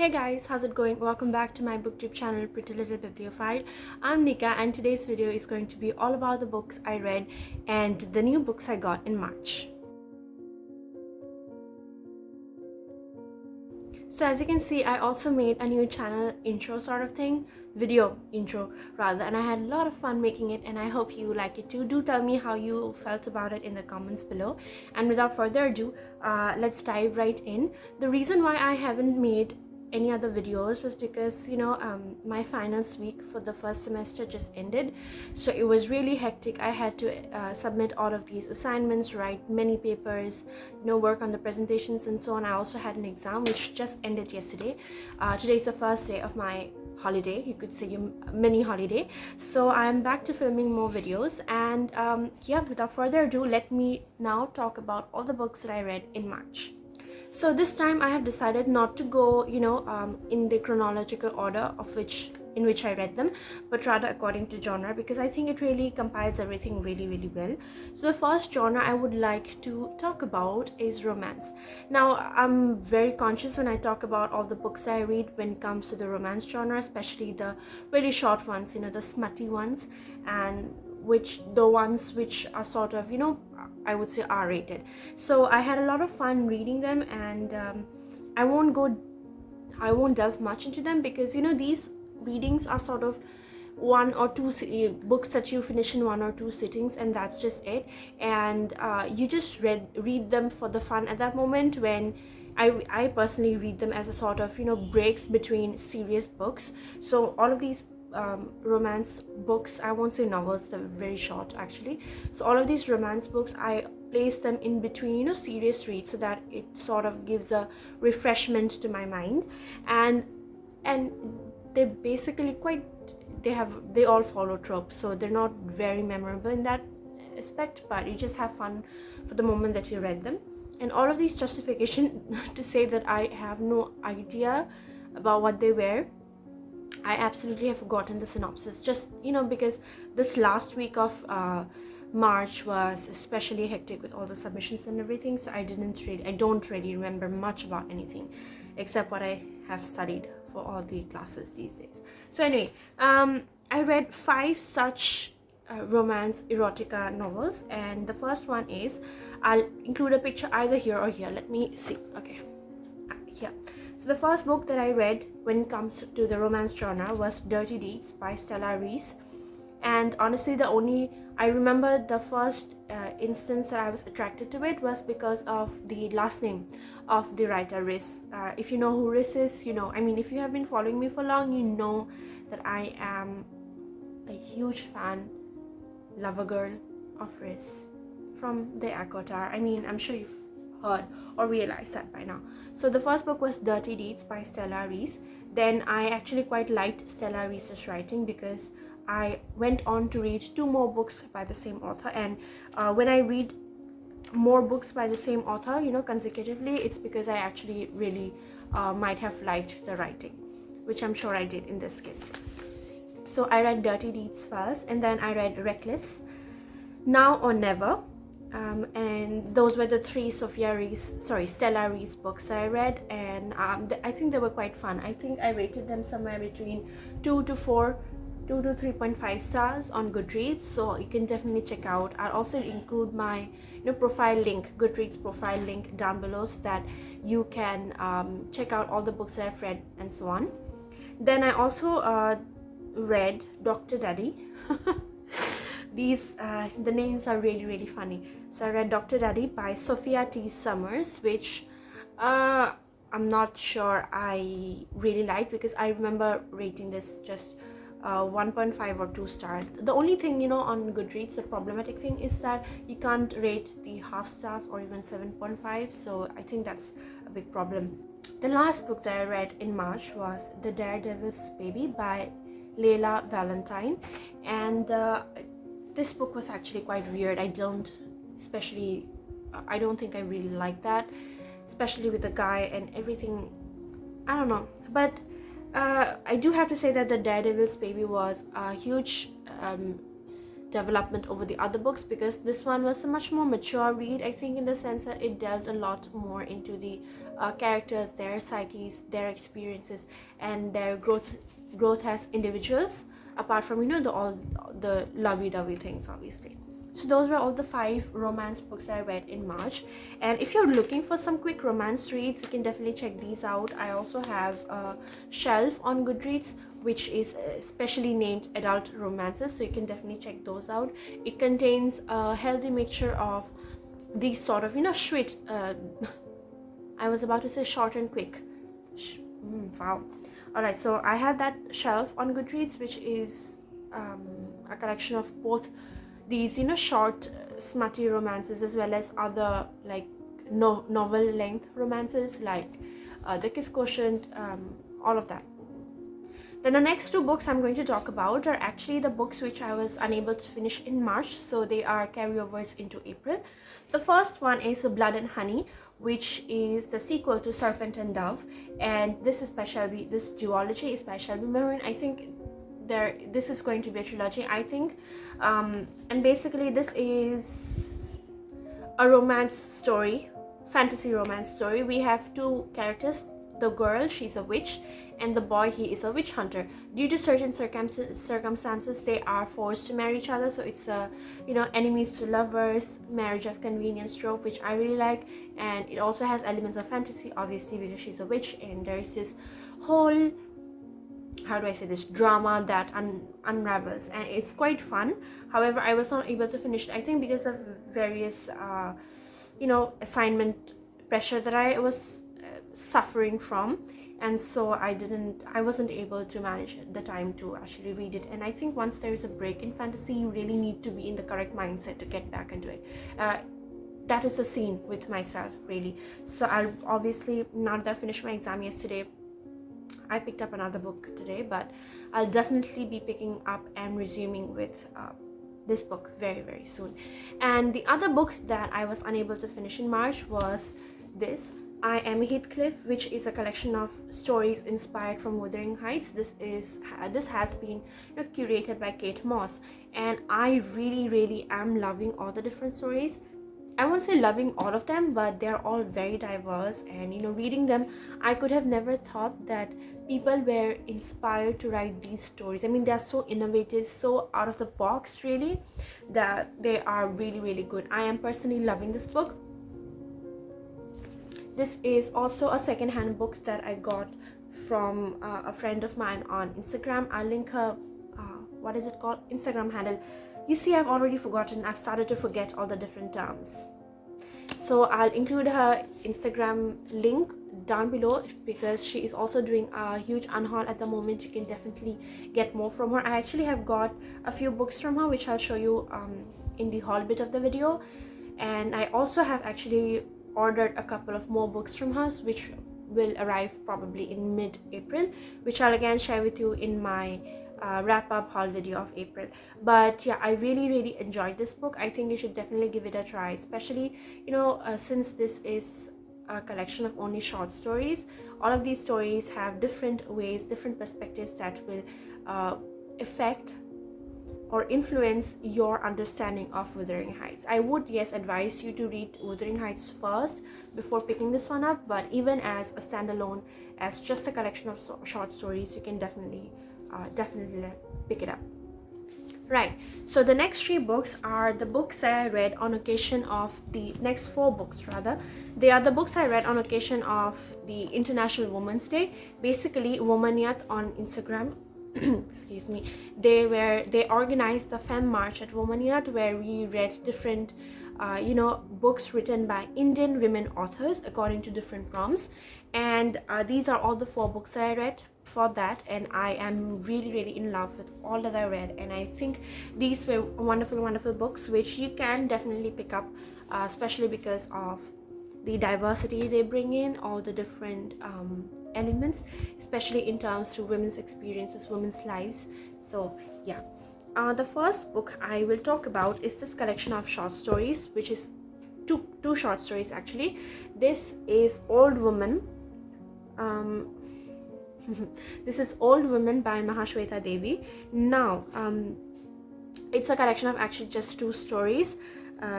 Hey guys, how's it going? Welcome back to my booktube channel, Pretty Little Bibliophile. I'm Nika and today's video is going to be all about the books I read and the new books I got in March. So as you can see, I also made a new channel intro sort of thing, video intro rather, and I had a lot of fun making it and I hope you like it too. Do tell me how you felt about it in the comments below. And without further ado, let's dive right in. The reason why I haven't made any other videos was because my finals week for the first semester just ended, so it was really hectic. I had to submit all of these assignments, write many papers, work on the presentations and so on. I also had an exam which just ended yesterday. Today is the first day of my holiday, you could say a mini holiday, so I'm back to filming more videos. And yeah, without further ado, let me now talk about all the books that I read in March. So this time I have decided not to go, in the chronological order in which I read them, but rather according to genre, because I think it really compiles everything really well. So the first genre I would like to talk about is romance. Now I'm very conscious when I talk about all the books I read when it comes to the romance genre, especially the really short ones, the smutty ones, and the ones which are sort of, I would say R-rated. So I had a lot of fun reading them, and I won't delve much into them because these readings are sort of one or two books that you finish in one or two sittings, and that's just it. And you just read them for the fun at that moment. When I personally read them as a sort of breaks between serious books. So all of these romance books, I won't say novels, they're very short actually, so all of these romance books I place them in between serious reads, so that it sort of gives a refreshment to my mind. And they're basically they all follow tropes, so they're not very memorable in that aspect, but you just have fun for the moment that you read them. And all of these justification to say that I have no idea about what they were. I absolutely have forgotten the synopsis, just because this last week of March was especially hectic with all the submissions and everything, so I don't really remember much about anything except what I have studied for all the classes these days. So anyway, I read 5 such romance erotica novels, and the first one is, I'll include a picture either here or here, let me see. Okay, here. So the first book that I read when it comes to the romance genre was Dirty Deeds by Stella Reese. And honestly, I remember the first instance that I was attracted to it was because of the last name of the writer, Riz. If you know who Riz is, if you have been following me for long, you know that I am a huge fan, lover girl of Riz from the ACOTAR. I'm sure you've heard or realized that by now. So the first book was Dirty Deeds by Stella Reese. Then I actually quite liked Stella Reese's writing because I went on to read 2 more books by the same author. And when I read more books by the same author, consecutively, it's because I actually really might have liked the writing, which I'm sure I did in this case. So I read Dirty Deeds first, and then I read Reckless, Now or Never. And those were the 3 Stella Reese books that I read, and I think they were quite fun. I think I rated them somewhere between 2 to 3.5 stars on Goodreads, so you can definitely check out. I'll also include my profile link, Goodreads profile link down below, so that you can check out all the books that I've read and so on. Then I also read Dr. Daddy. These the names are really funny. So I read Dr. Daddy by Sophia T. Summers, which I'm not sure I really liked, because I remember rating this just 1.5 or 2 stars. The only thing on Goodreads, the problematic thing is that you can't rate the half stars or even 7.5, so I think that's a big problem. The last book that I read in March was The Daredevil's Baby by Layla Valentine, and this book was actually quite weird. I don't think I really like that, especially with the guy and everything. I don't know, but I do have to say that The Daredevil's Baby was a huge development over the other books, because this one was a much more mature read, I think, in the sense that it delved a lot more into the characters, their psyches, their experiences, and their growth as individuals, apart from, you know, all the lovey-dovey things, obviously. So those were all the 5 romance books I read in March. And if you're looking for some quick romance reads, you can definitely check these out. I also have a shelf on Goodreads which is specially named adult romances, so you can definitely check those out. It contains a healthy mixture of these sort of, you know, sweet I was about to say short and quick. Wow. Alright, so I have that shelf on Goodreads, which is a collection of both these, you know, short smutty romances as well as other like novel length romances like The Kiss Quotient, all of that. Then the next 2 books I'm going to talk about are actually the books which I was unable to finish in March, so they are carryovers into April. The first one is Blood and Honey, which is the sequel to Serpent and Dove, and this duology is by Shelby Maroon. I think this is going to be a trilogy, I think, and basically this is a romance story, fantasy romance story. We have 2 characters. The girl, she's a witch, and the boy, he is a witch hunter. Due to certain circumstances, they are forced to marry each other, so it's a, you know, enemies to lovers, marriage of convenience trope, which I really like. And it also has elements of fantasy, obviously, because she's a witch, and there is this whole, how do I say this, drama that unravels, and it's quite fun. However, I was not able to finish it, I think because of various you know, assignment pressure that I was suffering from, and so I wasn't able to manage the time to actually read it. And I think once there is a break in fantasy, you really need to be in the correct mindset to get back into it. That is the scene with myself, really. So I'll obviously, now that I finished my exam yesterday, I picked up another book today, but I'll definitely be picking up and resuming with this book very, very soon. And the other book that I was unable to finish in March was this, I Am Heathcliff, which is a collection of stories inspired from Wuthering Heights. This has been, you know, curated by Kate Moss, and I really am loving all the different stories. I won't say loving all of them, but they're all very diverse, and, you know, reading them, I could have never thought that people were inspired to write these stories. I mean, they're so innovative, so out of the box, really, that they are really good. I am personally loving this book. This is also a second-hand book that I got from a friend of mine on Instagram. I'll link her, what is it called? Instagram handle. You see, I've already forgotten. I've started to forget all the different terms. So I'll include her Instagram link down below, because she is also doing a huge unhaul at the moment. You can definitely get more from her. I actually have got a few books from her, which I'll show you in the haul bit of the video. And I also have actually ordered a couple of more books from her, which will arrive probably in mid-April, which I'll again share with you in my wrap-up haul video of April. But yeah, I really enjoyed this book. I think you should definitely give it a try, especially, you know, since this is a collection of only short stories. All of these stories have different ways, different perspectives that will affect or influence your understanding of Wuthering Heights. I would, yes, advise you to read Wuthering Heights first before picking this one up, but even as a standalone, as just a collection of short stories, you can definitely pick it up. Right, so the next 3 books are the books I read on occasion of the next 4 books rather. They are the books I read on occasion of the International Women's Day. Basically, Womaniyat on Instagram, excuse me, they organized the Femme March at Womaniyat, where we read different you know, books written by Indian women authors according to different prompts. And these are all the 4 books that I read for that, and I am really in love with all that I read. And I think these were wonderful books which you can definitely pick up, especially because of the diversity they bring in, all the different elements, especially in terms to women's experiences, women's lives. So yeah, the first book I will talk about is this collection of short stories, which is two short stories actually. This is Old Woman. This is Old Woman by Mahashweta Devi. Now It's a collection of actually just 2 stories.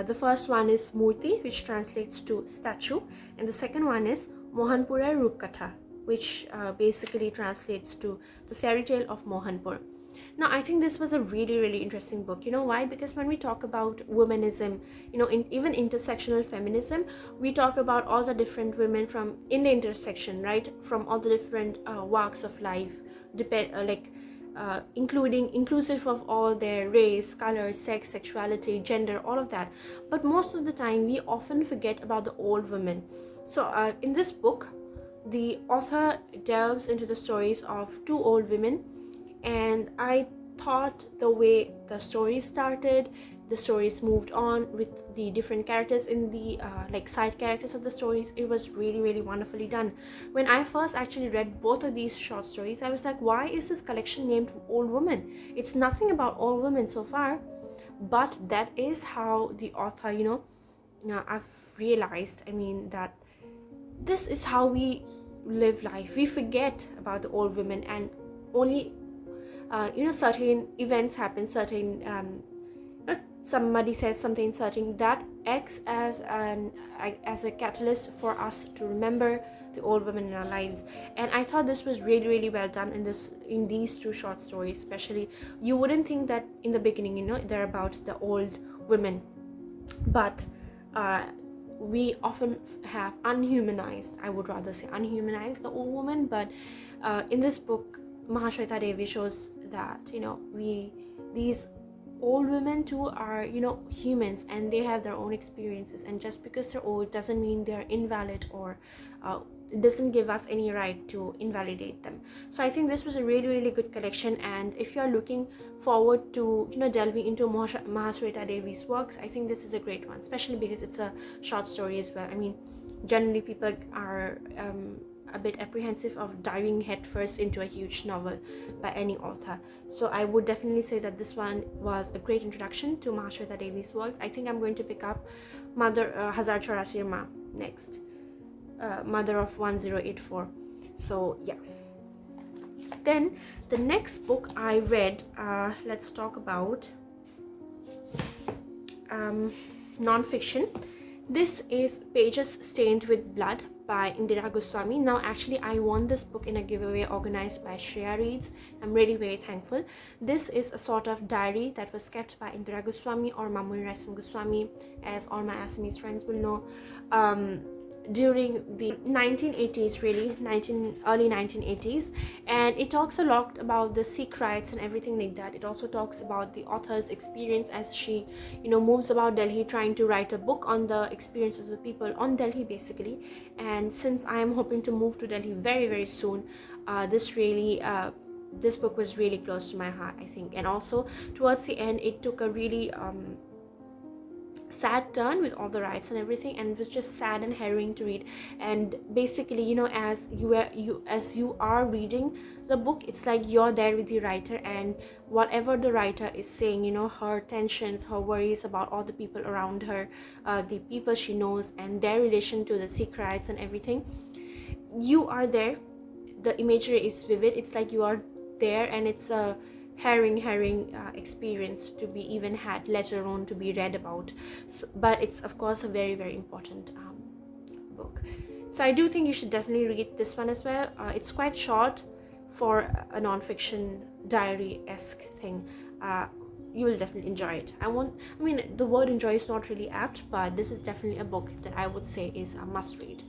The first one is Murti, which translates to statue, and the second one is Mohanpura Rupkatha, which basically translates to the fairy tale of Mohanpur. Now, I think this was a really interesting book. You know why? Because when we talk about womanism, even intersectional feminism, we talk about all the different women from in the intersection, right? From all the different walks of life, inclusive of all their race, color, sex, sexuality, gender, all of that. But most of the time, we often forget about the old women. So in this book, the author delves into the stories of 2 old women, and I thought the way the story started, the stories moved on with the different characters in the side characters of the stories, it was really wonderfully done. When I first actually read both of these short stories, I was like, why is this collection named Old Woman? It's nothing about old women so far, but that is how the author, now I've realized, that this is how we live life. We forget about the old women, and only certain events happen, certain somebody says something certain that acts as a catalyst for us to remember the old women in our lives. And I thought this was really well done in these 2 short stories. Especially, you wouldn't think that in the beginning, they're about the old women, but we often have unhumanized, I would rather say unhumanized, the old woman. But in this book, Mahashweta Devi shows that these old women too are humans, and they have their own experiences, and just because they're old doesn't mean they're invalid, or it doesn't give us any right to invalidate them. So I think this was a really good collection, and if you are looking forward to delving into Mahashweta Devi's works, I think this is a great one, especially because it's a short story as well. Generally people are a bit apprehensive of diving headfirst into a huge novel by any author. So I would definitely say that this one was a great introduction to Mahashweta Devi's works. I think I'm going to pick up Mother Hazar Chaurasi Ma next, Mother of 1084. So yeah. Then the next book I read, let's talk about non-fiction. This is Pages Stained with Blood by Indira Goswami. Now actually I won this book in a giveaway organized by Shreya Reads. I'm really very thankful. This is a sort of diary that was kept by Indira Goswami, or Mamuni Raisam Goswami, as all my Assamese friends will know, during the 1980s, early 1980s. And it talks a lot about the Sikh rights and everything like that. It also talks about the author's experience as she moves about Delhi, trying to write a book on the experiences of people on Delhi basically. And since I am hoping to move to Delhi very soon, this book was really close to my heart, I think. And also towards the end, it took a really sad turn with all the rights and everything, and it was just sad and harrowing to read. And basically, as you are reading the book, it's like you're there with the writer, and whatever the writer is saying, her tensions, her worries about all the people around her, the people she knows, and their relation to the Sikh rights and everything, you are there. The imagery is vivid. It's like you are there, and it's a harrowing experience to be even had, let alone to be read about. So, but it's of course a very important book. So I do think you should definitely read this one as well. It's quite short for a non-fiction diary-esque thing. You will definitely enjoy it. The word enjoy is not really apt, but this is definitely a book that I would say is a must read.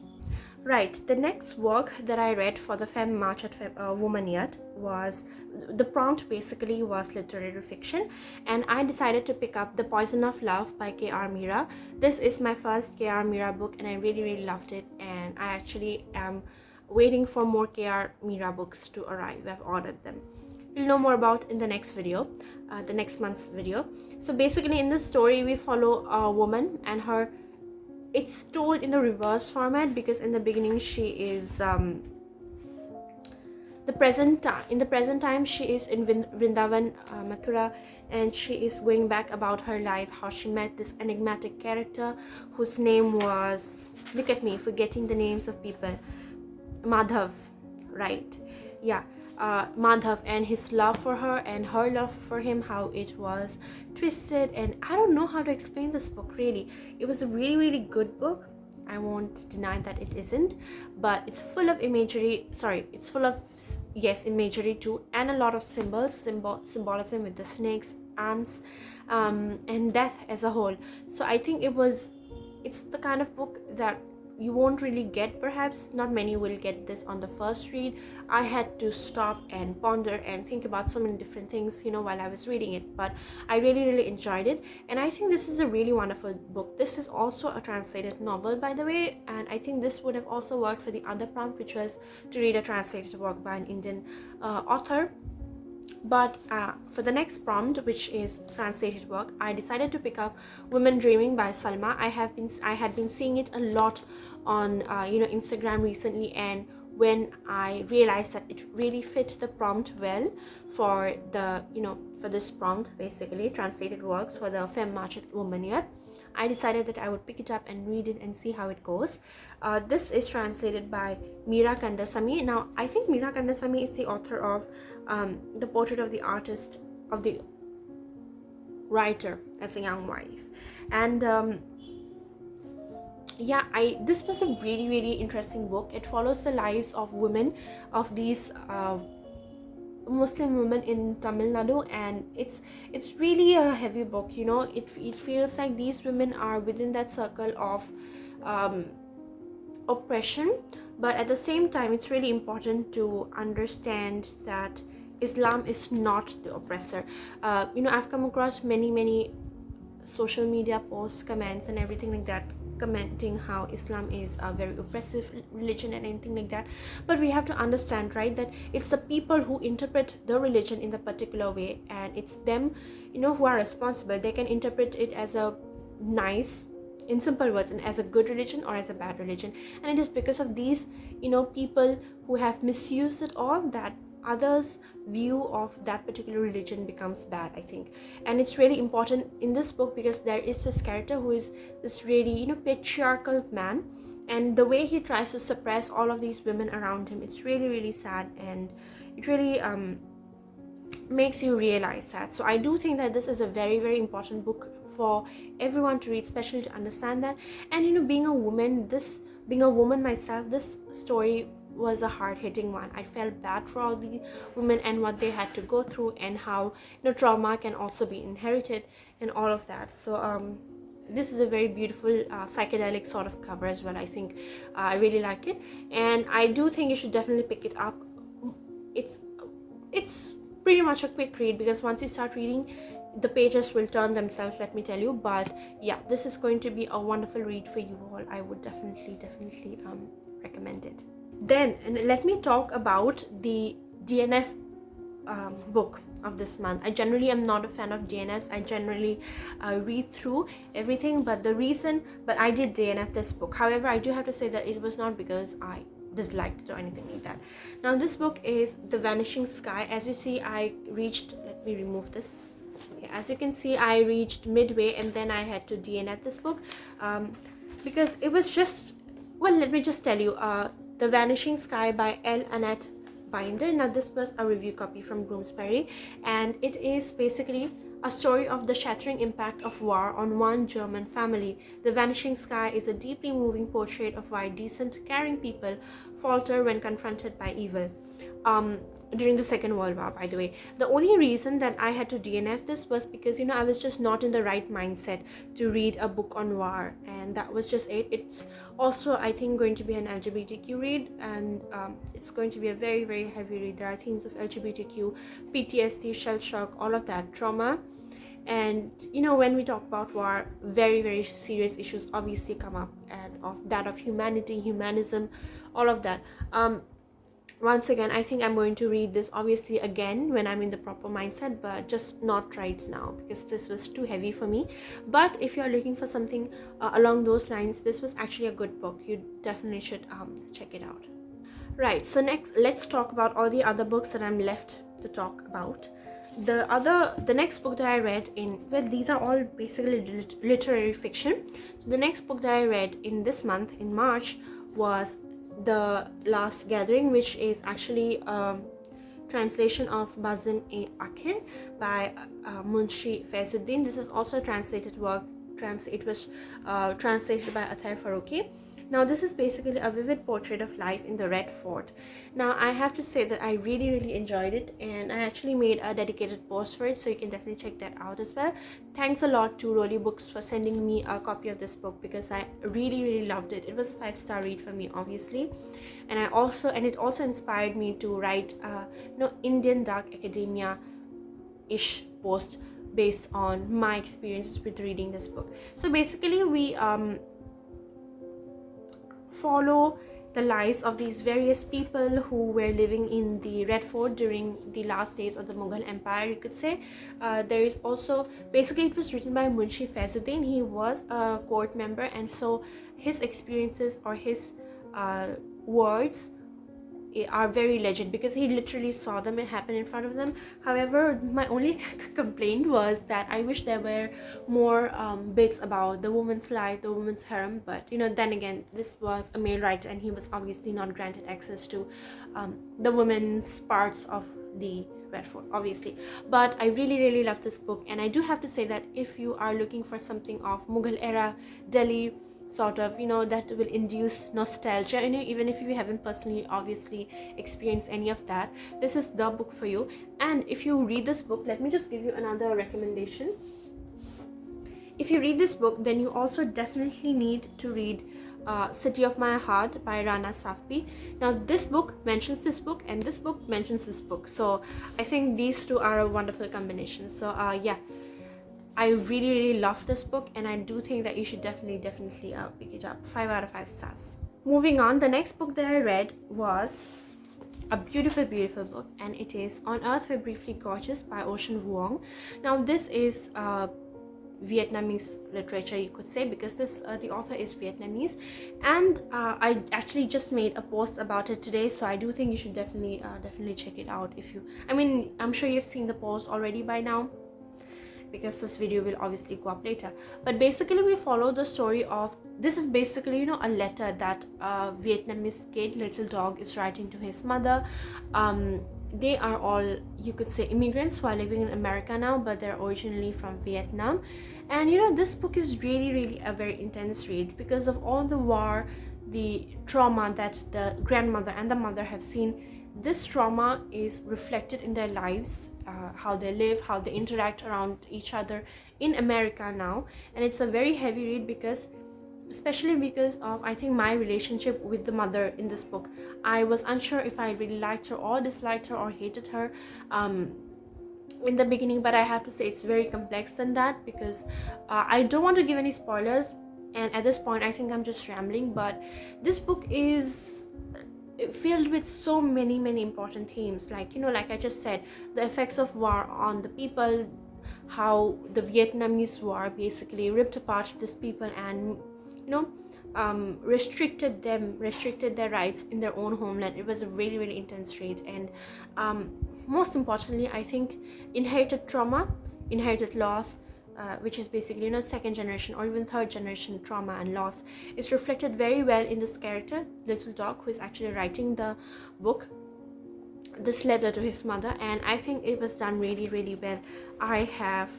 Right, the next work that I read for the Fem March at Womaniyat was, the prompt basically was literary fiction, and I decided to pick up The Poison of Love by K.R. Meera. This is my first K.R. Meera book, and I really loved it, and I actually am waiting for more K.R. Meera books to arrive. I've ordered them. You'll know more about in the next video, the next month's video. So basically in this story we follow a woman and her. It's told in the reverse format, because in the beginning she is in the present time she is in Vrindavan, Mathura, and she is going back about her life, how she met this enigmatic character whose name was, look at me forgetting the names of people, Madhav, right? Madhav and his love for her and her love for him, how it was twisted. And I don't know how to explain this book, really. It was a really, really good book. I won't deny that it isn't, but it's full of imagery. It's full of, yes, imagery too, and a lot of symbolism with the snakes, ants, and death as a whole. So I think it's the kind of book that you won't really get. Perhaps not many will get this on the first read. I had to stop and ponder and think about so many different things, while I was reading it, but I really, really enjoyed it. And I think this is a really wonderful book. This is also a translated novel, by the way, and I think this would have also worked for the other prompt, which was to read a translated work by an Indian author. But for the next prompt, which is translated work, I decided to pick up Women Dreaming by Salma. I had been seeing it a lot on Instagram recently, and when I realized that it really fit the prompt well for this prompt, basically translated works for the Femme Market Womaniyat, I decided that I would pick it up and read it and see how it goes. This is translated by Meera Kandasamy. Now, I think Meera Kandasamy is the author of The Portrait of the Artist, of the Writer as a Young Wife. And this was a really, really interesting book. It follows the lives of women, of these Muslim women in Tamil Nadu, and it's really a heavy book. It feels like these women are within that circle of oppression, but at the same time it's really important to understand that Islam is not the oppressor. I've come across many social media posts, comments and everything like that, commenting how Islam is a very oppressive religion and anything like that. But we have to understand, right, that it's the people who interpret the religion in the particular way, and it's them, who are responsible. They can interpret it as a nice, in simple words, and as a good religion or as a bad religion. And it is because of these, people who have misused it all, that others' view of that particular religion becomes bad, I think. And it's really important in this book because there is this character who is this really, patriarchal man, and the way he tries to suppress all of these women around him, it's really, really sad, and it really makes you realize that. So I do think that this is a very, very important book for everyone to read, especially to understand that. And being a woman myself, this story was a hard-hitting one. I felt bad for all the women and what they had to go through, and how trauma can also be inherited and all of that. So this is a very beautiful psychedelic sort of cover as well. I think I really like it, and I do think you should definitely pick it up. It's pretty much a quick read, because once you start reading, the pages will turn themselves, let me tell you. But yeah, this is going to be a wonderful read for you all. I would definitely recommend it. Then let me talk about the DNF book of this month. I generally am not a fan of DNFs. I generally read through everything, but I did DNF this book. However, I do have to say that it was not because I disliked it or anything like that. Now, this book is The Vanishing Sky. As you see, let me remove this. Okay, as you can see, I reached midway, and then I had to DNF this book because it was just, well, let me just tell you, The Vanishing Sky by L. Annette Binder. Now, this was a review copy from Bloomsbury, and it is basically a story of the shattering impact of war on one German family. The Vanishing Sky is a deeply moving portrait of why decent, caring people falter when confronted by evil. During the Second World War, by the way. The only reason that I had to DNF this was because, I was just not in the right mindset to read a book on war, and that was just it. It's also, I think, going to be an LGBTQ read, and it's going to be a very, very heavy read. There are themes of LGBTQ, PTSD, shell shock, all of that, trauma. And when we talk about war, very, very serious issues obviously come up, and of humanity, humanism, all of that. Once again, I think I'm going to read this obviously again when I'm in the proper mindset, but just not right now because this was too heavy for me. But if you're looking for something along those lines, this was actually a good book. You definitely should check it out. Right, so next, let's talk about all the other books that I'm left to talk about. The next book that I read these are all basically literary fiction. So the next book that I read in this month, in March, was The Last Gathering, which is actually translation of Bazim e Akhir by Munshi Faizuddin. This is also a translated work. It was translated by Athar Faruqi. Now this is basically a vivid portrait of life in the Red Fort. Now I have to say that I really enjoyed it, and I actually made a dedicated post for it, so you can definitely check that out as well. Thanks a lot to Rolly Books for sending me a copy of this book, because I really loved it. It was a 5-star read for me, obviously, and it also inspired me to write Indian Dark Academia ish post based on my experiences with reading this book. So basically we follow the lives of these various people who were living in the Red Fort during the last days of the Mughal Empire, you could say. There is also, basically it was written by Munshi Faizuddin. He was a court member, and so his experiences or his words are very legit, because he literally saw them happen in front of them. However, my only complaint was that I wish there were more bits about the woman's life, the woman's harem, but then again, this was a male writer and he was obviously not granted access to the women's parts of the Red Fort, obviously. But I really love this book, and I do have to say that if you are looking for something of Mughal era Delhi, sort of, that will induce nostalgia in you, even if you haven't personally obviously experienced any of that, this is the book for you. And if you read this book, let me just give you another recommendation. If you read this book, then you also definitely need to read City of My Heart by Rana Safvi. Now this book mentions this book, and this book mentions this book, so I think these two are a wonderful combination. So yeah, I really love this book, and I do think that you should definitely pick it up. 5 out of 5 stars. Moving on, the next book that I read was a beautiful book, and it is On Earth We're Briefly Gorgeous by Ocean Vuong. Now this is Vietnamese literature, you could say, because the author is Vietnamese, and I actually just made a post about it today, so I do think you should definitely check it out. I'm sure you've seen the post already by now, because this video will obviously go up later. But basically we follow the story of, this is basically a letter that a Vietnamese kid, little dog, is writing to his mother. They are all, you could say, immigrants who are living in America now, but they're originally from Vietnam. And this book is really a very intense read, because of all the war, the trauma that the grandmother and the mother have seen. This trauma is reflected in their lives, how they live, how they interact around each other in America now. And it's a very heavy read, especially because of, I think, my relationship with the mother in this book. I was unsure if I really liked her or disliked her or hated her in the beginning, but I have to say it's very complex than that, because I don't want to give any spoilers, and at this point I think I'm just rambling, but this book is filled with so many important themes, like I just said, the effects of war on the people, how the Vietnamese war basically ripped apart these people and restricted their rights in their own homeland. It was a really intense read, and most importantly, I think inherited trauma, inherited loss, which is basically second generation or even third generation trauma and loss, is reflected very well in this character, little dog, who is actually writing the book, this letter to his mother. And I think it was done really well. I have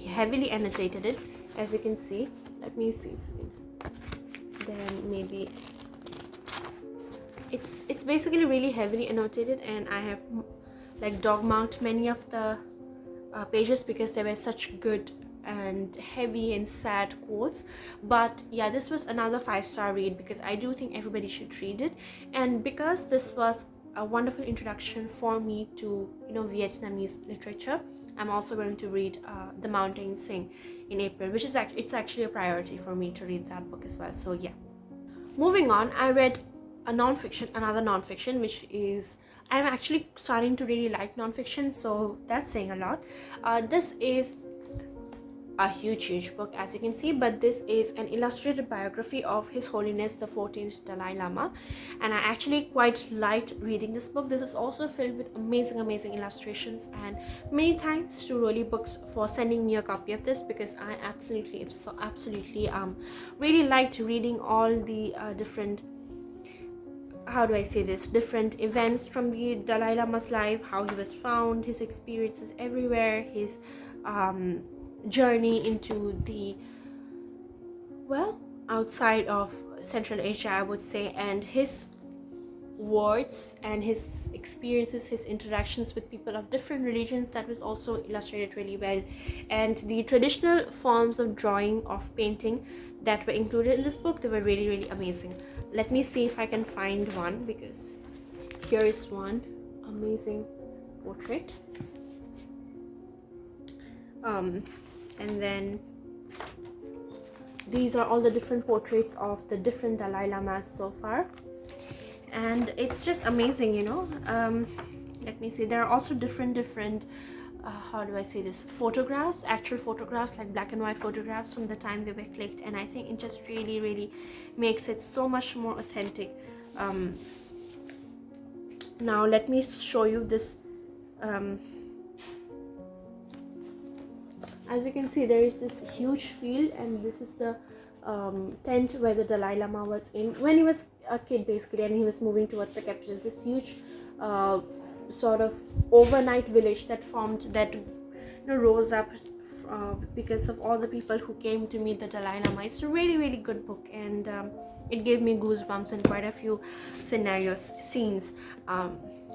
heavily annotated it, as you can see. Let me see if then maybe it's basically really heavily annotated, and I have like dog marked many of the pages, because they were such good and heavy and sad quotes. But yeah, this was another 5-star read, because I do think everybody should read it, and because this was a wonderful introduction for me to Vietnamese literature. I'm also going to read The Mountains Sing in April, which is actually a priority for me to read that book as well. So yeah, moving on, I read another non-fiction, which is, I'm actually starting to really like non-fiction, so that's saying a lot. This is a huge book, as you can see, but this is an illustrated biography of His Holiness the 14th Dalai Lama, and I actually quite liked reading this book. This is also filled with amazing illustrations, and many thanks to Rolly Books for sending me a copy of this, because I absolutely really liked reading all the different how do I say this, different events from the Dalai Lama's life, how he was found, his experiences everywhere, his journey into the, well, outside of Central Asia, I would say, and his words and his experiences, his interactions with people of different religions, that was also illustrated really well. And the traditional forms of drawing, of painting that were included in this book, they were really, really amazing. Let me see if I can find one, because here is one amazing portrait. And then these are all the different portraits of the different Dalai Lamas so far, and it's just amazing, you know. Let me see, there are also different how do I say this, photographs, actual photographs, like black and white photographs from the time they were clicked, and I think it just really, really makes it so much more authentic. Now let me show you this. As you can see, there is this huge field, and this is the tent where the Dalai Lama was in when he was a kid, basically, and he was moving towards the capital. This huge sort of overnight village that formed, that, you know, rose up because of all the people who came to meet the Dalai Lama. It's a really, really good book, and it gave me goosebumps in quite a few scenes,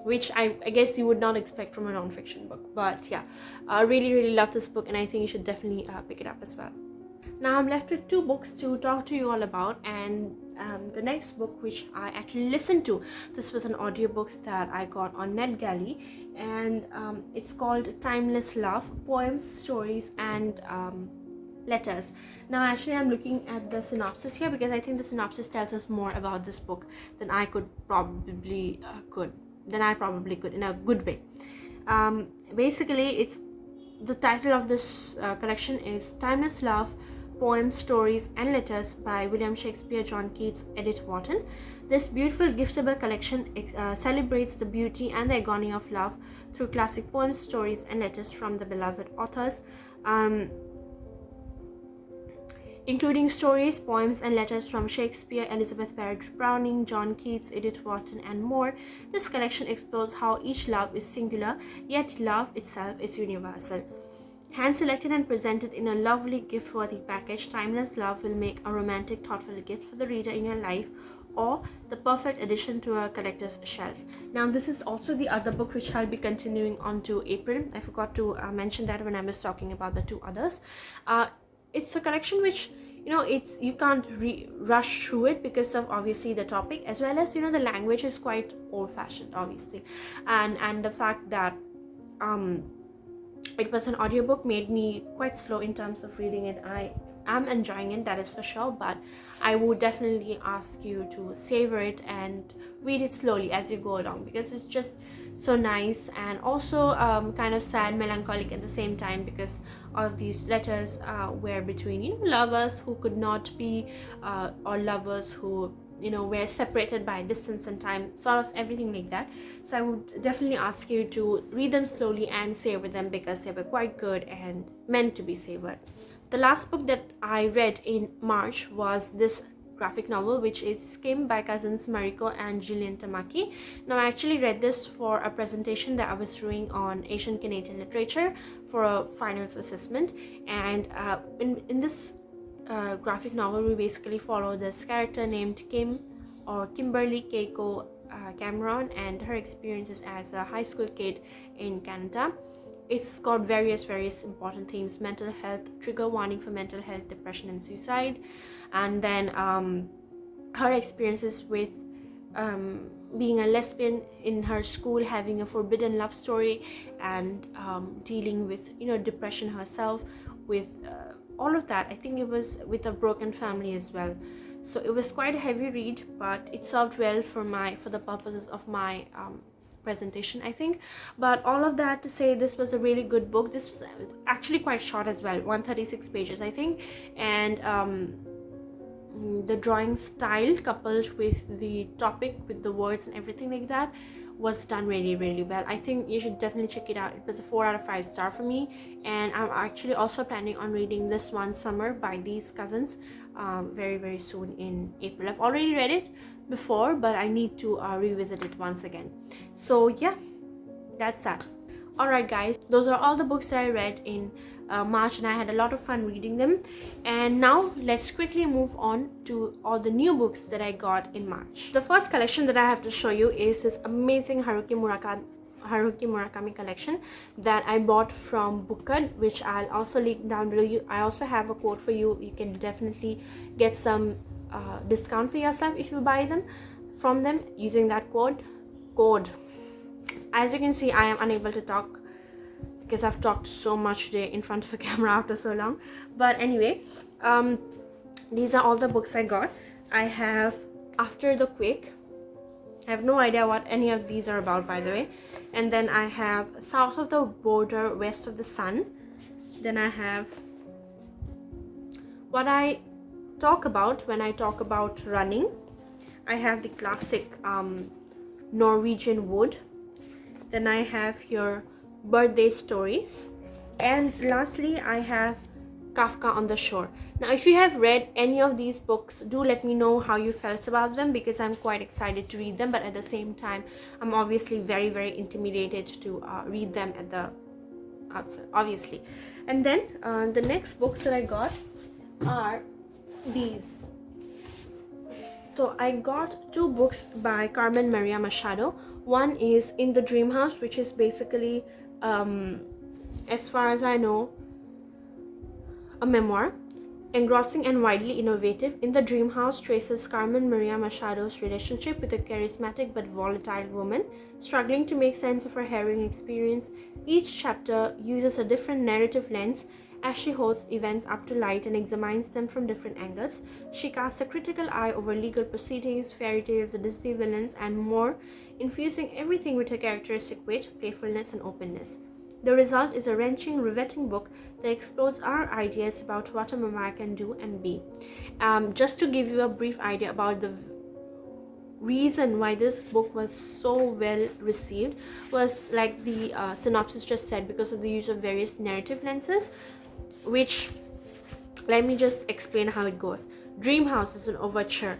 which I guess you would not expect from a non-fiction book. But yeah, I really, really love this book, and I think you should definitely pick it up as well. Now I'm left with 2 books to talk to you all about, and the next book, which I actually listened to, this was an audiobook that I got on NetGalley, and it's called Timeless Love: Poems, Stories and Letters. Now actually I'm looking at the synopsis here, because I think the synopsis tells us more about this book than I probably could in a good way. Basically, it's the title of this collection is Timeless Love: Poems, Stories and Letters by William Shakespeare, John Keats, Edith Wharton. This beautiful giftable collection celebrates the beauty and the agony of love through classic poems, stories and letters from the beloved authors, including stories, poems and letters from Shakespeare, Elizabeth Barrett Browning, John Keats, Edith Wharton and more. This collection explores how each love is singular, yet love itself is universal. Hand-selected and presented in a lovely gift-worthy package, Timeless Love will make a romantic, thoughtful gift for the reader in your life, or the perfect addition to a collector's shelf. Now this is also the other book which I'll be continuing on to April. I forgot to mention that when I was talking about the 2 others. It's a collection which, you know, you can't rush through it because of obviously the topic, as well as, you know, the language is quite old-fashioned, obviously, and the fact that it was an audiobook made me quite slow in terms of reading it. I am enjoying it, that is for sure, but I would definitely ask you to savor it and read it slowly as you go along, because it's just so nice, and also kind of sad, melancholic at the same time, because all of these letters were between, you know, lovers who could not be, or lovers who, you know, were separated by distance and time, sort of everything like that. So I would definitely ask you to read them slowly and savor them, because they were quite good and meant to be savored. The last book that I read in March was this graphic novel, which is Skim by cousins Mariko and Jillian Tamaki. Now I actually read this for a presentation that I was doing on Asian Canadian literature for a finals assessment, and in this graphic novel, we basically follow this character named Kim, or Kimberly Keiko Cameron, and her experiences as a high school kid in Canada. It's got various important themes: mental health, trigger warning for mental health, depression and suicide, and then her experiences with being a lesbian in her school, having a forbidden love story, and dealing with, you know, depression herself, with all of that. I think it was with a broken family as well. So it was quite a heavy read, but it served well for the purposes of my presentation, I think. But all of that to say, this was a really good book. This was actually quite short as well, 136 pages I think, and the drawing style coupled with the topic, with the words and everything like that, was done really well. I think you should definitely check it out. It was a 4 out of 5 star for me, and I'm actually also planning on reading this one, Summer, by these cousins, very soon in April. I've already read it before, but I need to revisit it once again. So yeah, that's that. Alright guys, those are all the books that I read in March, and I had a lot of fun reading them. And now let's quickly move on to all the new books that I got in March. The first collection that I have to show you is this amazing Haruki Murakami collection that I bought from Bookkadd, which I'll also link down below. I also have a code for you. You can definitely get some discount for yourself if you buy them from them using that code. As you can see, I am unable to talk because I've talked so much today in front of a camera after so long. But anyway, these are all the books I got. I have After the Quake. I have no idea what any of these are about, by the way. And then I have South of the Border, West of the Sun. Then I have what I talk about when I talk about running. I have the classic Norwegian Wood. Then I have here Birthday Stories, and lastly I have Kafka on the Shore. Now if you have read any of these books, do let me know how you felt about them, because I'm quite excited to read them, but at the same time I'm obviously very intimidated to read them at the outside, obviously. And then the next books that I got are these. So I got 2 books by Carmen Maria Machado. One is In the Dream House, which is basically, as far as I know, a memoir. Engrossing and widely innovative, In the Dream House traces Carmen Maria Machado's relationship with a charismatic but volatile woman struggling to make sense of her harrowing experience. Each chapter uses a different narrative lens as she holds events up to light and examines them from different angles. She casts a critical eye over legal proceedings, fairy tales, Disney villains, and more, infusing everything with her characteristic wit, playfulness, and openness. The result is a wrenching, riveting book that explores our ideas about what a memoir can do and be. Just to give you a brief idea about the reason why this book was so well received, was like the synopsis just said, because of the use of various narrative lenses, which, let me just explain how it goes. Dream House is an overture.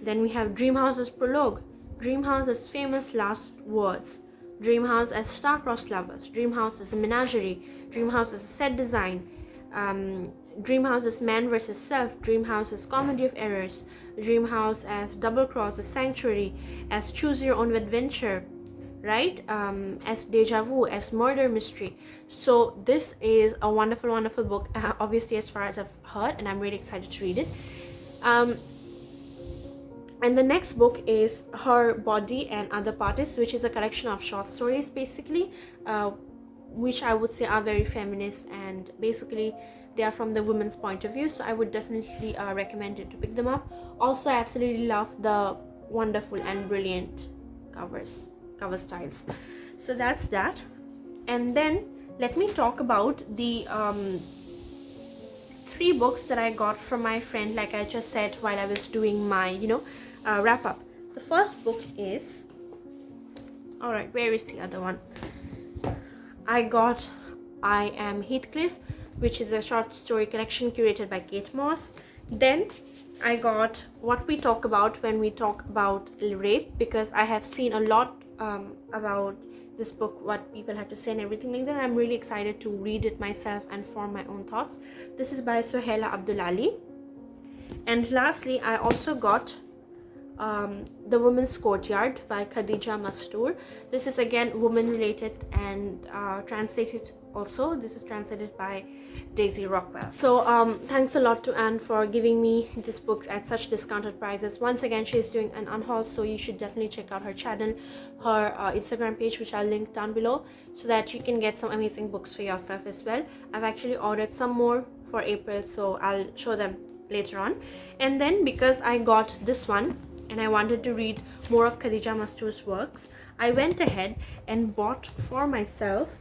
Then we have Dream House's prologue, Dream House's famous last words, Dream House as star-crossed lovers, Dream House as a menagerie, Dream House as a set design, Dream House as man versus self, Dream House as comedy of errors, Dream House as double cross, as sanctuary, as choose your own adventure, right? As deja vu, as murder mystery. So this is a wonderful book, obviously, as far as I've heard, and I'm really excited to read it. And the next book is Her Body and Other Parties, which is a collection of short stories, basically, which I would say are very feminist, and basically they are from the women's point of view. So I would definitely recommend it to pick them up. Also, I absolutely love the wonderful and brilliant cover styles. So that's that. And then let me talk about the 3 books that I got from my friend, like I just said while I was doing my wrap up. The first book is, all right, where is the other one? I got I Am Heathcliff, which is a short story collection curated by Kate Moss. Then I got What We Talk About When We Talk About Rape, because I have seen a lot about this book, what people had to say and everything like that. I'm really excited to read it myself and form my own thoughts. This is by Sohaila Abdulali. And lastly, I also got The Woman's Courtyard by Khadija Mastoor. This is again woman related and translated also. This is translated by Daisy Rockwell. So thanks a lot to Anne for giving me this book at such discounted prices. Once again, she's doing an unhaul, so you should definitely check out her channel, her Instagram page, which I'll link down below, so that you can get some amazing books for yourself as well. I've actually ordered some more for April, so I'll show them later on. And then because I got this one and I wanted to read more of Khadija Mastoor's works, I went ahead and bought for myself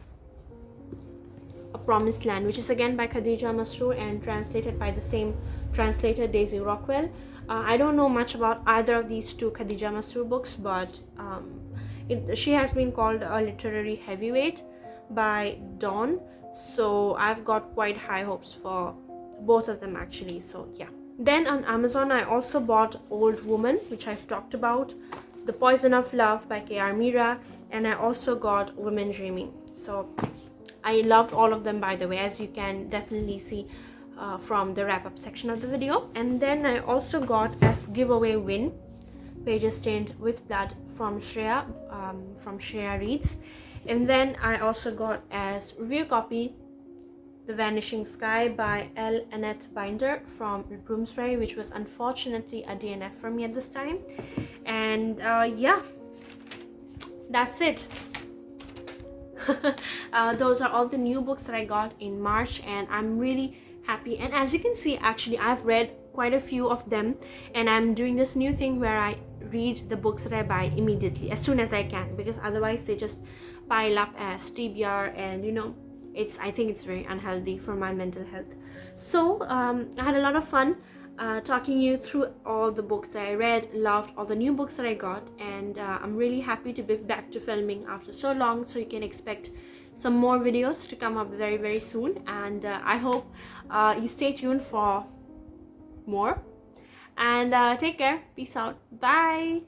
A Promised Land, which is again by Khadija Mastoor and translated by the same translator, Daisy Rockwell. I don't know much about either of these two Khadija Mastoor books, but She has been called a literary heavyweight by Dawn, so I've got quite high hopes for both of them actually. So yeah. Then on Amazon I also bought Old Woman, which I've talked about, The Poison of Love by K.R. Mira, and I also got Women Dreaming. So I loved all of them, by the way, as you can definitely see from the wrap-up section of the video. And then I also got as giveaway win Pages Stained with Blood from Shreya Reads. And then I also got as review copy The Vanishing Sky by L. Annette Binder from Bloomsbury, which was unfortunately a DNF for me at this time. And yeah, that's it. Those are all the new books that I got in March, and I'm really happy. And as you can see, actually I've read quite a few of them, and I'm doing this new thing where I read the books that I buy immediately as soon as I can, because otherwise they just pile up as TBR, and you know, I think it's very unhealthy for my mental health. So I had a lot of fun talking you through all the books that I read, loved all the new books that I got, and I'm really happy to be back to filming after so long. So you can expect some more videos to come up very, very soon, and I hope you stay tuned for more. And take care. Peace out. Bye.